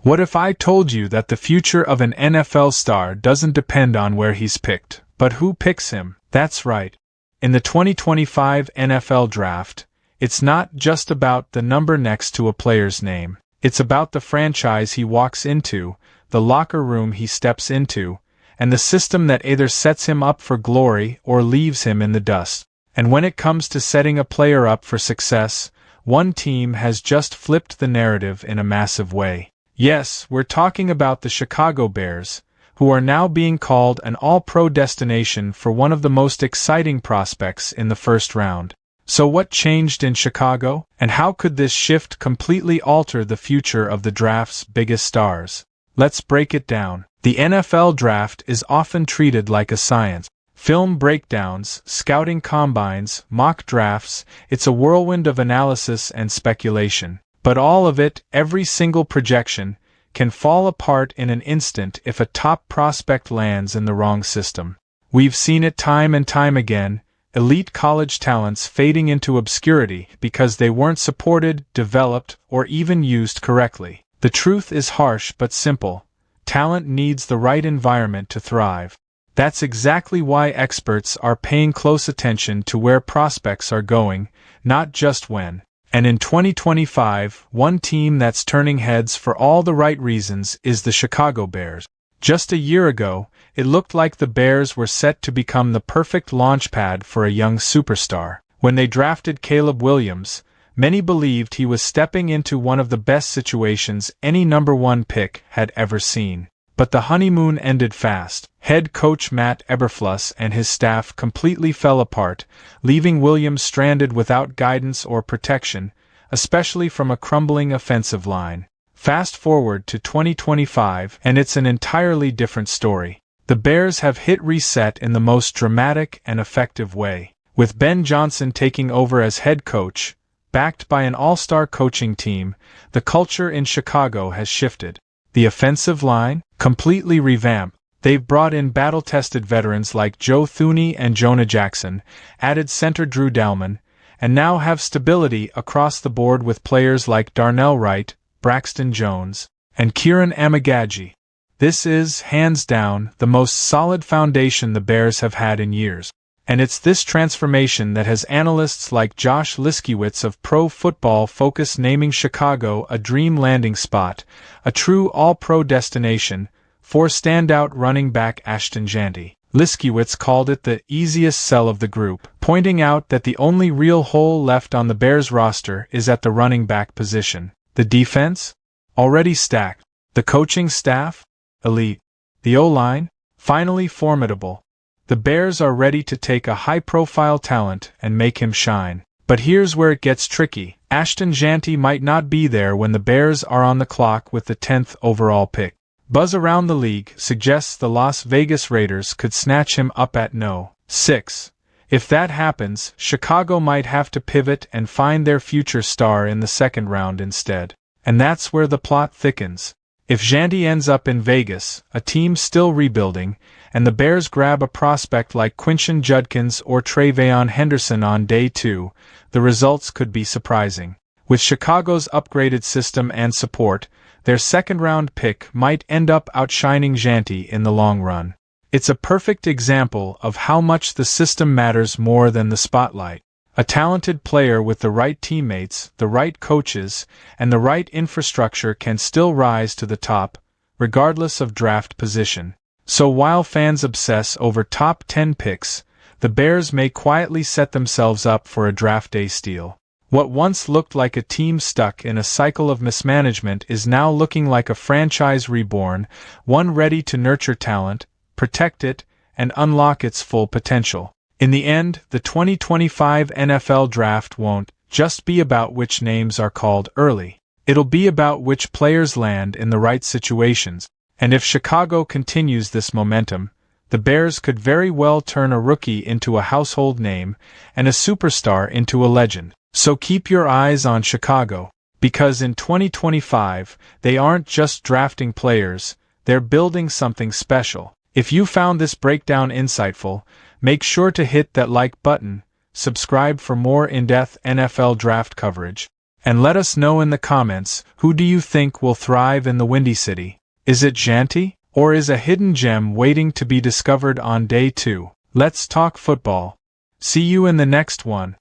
What if I told you that the future of an NFL star doesn't depend on where he's picked, but who picks him? That's right. In the 2025 NFL Draft, it's not just about the number next to a player's name. It's about the franchise he walks into, the locker room he steps into, and the system that either sets him up for glory or leaves him in the dust. And when it comes to setting a player up for success, one team has just flipped the narrative in a massive way. Yes, we're talking about the Chicago Bears, who are now being called an all-pro destination for one of the most exciting prospects in the first round. So what changed in Chicago, and how could this shift completely alter the future of the draft's biggest stars? Let's break it down. The NFL Draft is often treated like a science. Film breakdowns, scouting combines, mock drafts, it's a whirlwind of analysis and speculation. But all of it, every single projection, can fall apart in an instant if a top prospect lands in the wrong system. We've seen it time and time again, elite college talents fading into obscurity because they weren't supported, developed, or even used correctly. The truth is harsh but simple. Talent needs the right environment to thrive. That's exactly why experts are paying close attention to where prospects are going, not just when. And in 2025, one team that's turning heads for all the right reasons is the Chicago Bears. Just a year ago, it looked like the Bears were set to become the perfect launchpad for a young superstar. When they drafted Caleb Williams, many believed he was stepping into one of the best situations any number one pick had ever seen. But the honeymoon ended fast. Head coach Matt Eberflus and his staff completely fell apart, leaving Williams stranded without guidance or protection, especially from a crumbling offensive line. Fast forward to 2025, and it's an entirely different story. The Bears have hit reset in the most dramatic and effective way. With Ben Johnson taking over as head coach, backed by an all-star coaching team, the culture in Chicago has shifted. The offensive line, completely revamped. They've brought in battle-tested veterans like Joe Thuney and Jonah Jackson, added center Drew Dalman, and now have stability across the board with players like Darnell Wright, Braxton Jones, and Kieran Amegadjie. This is, hands down, the most solid foundation the Bears have had in years. And it's this transformation that has analysts like Josh Liskiewicz of Pro Football Focus naming Chicago a dream landing spot, a true all-pro destination, for standout running back Ashton Jeanty. Liskiewicz called it the easiest sell of the group, pointing out that the only real hole left on the Bears roster is at the running back position. The defense? Already stacked. The coaching staff? Elite. The O-line? Finally formidable. The Bears are ready to take a high-profile talent and make him shine. But here's where it gets tricky. Ashton Jeanty might not be there when the Bears are on the clock with the 10th overall pick. Buzz around the league suggests the Las Vegas Raiders could snatch him up at No. 6. If that happens, Chicago might have to pivot and find their future star in the second round instead. And that's where the plot thickens. If Jeanty ends up in Vegas, a team still rebuilding, and the Bears grab a prospect like Quinshon Judkins or Travion Henderson on day 2, the results could be surprising. With Chicago's upgraded system and support, their second-round pick might end up outshining Jeanty in the long run. It's a perfect example of how much the system matters more than the spotlight. A talented player with the right teammates, the right coaches, and the right infrastructure can still rise to the top, regardless of draft position. So while fans obsess over top 10 picks, the Bears may quietly set themselves up for a draft day steal. What once looked like a team stuck in a cycle of mismanagement is now looking like a franchise reborn, one ready to nurture talent, protect it, and unlock its full potential. In the end, the 2025 NFL Draft won't just be about which names are called early. It'll be about which players land in the right situations. And if Chicago continues this momentum, the Bears could very well turn a rookie into a household name and a superstar into a legend. So keep your eyes on Chicago, because in 2025, they aren't just drafting players, they're building something special. If you found this breakdown insightful, make sure to hit that like button, subscribe for more in-depth NFL draft coverage, And let us know in the comments, who do you think will thrive in the Windy City? Is it Jeanty, or is a hidden gem waiting to be discovered on day 2? Let's talk football. See you in the next one.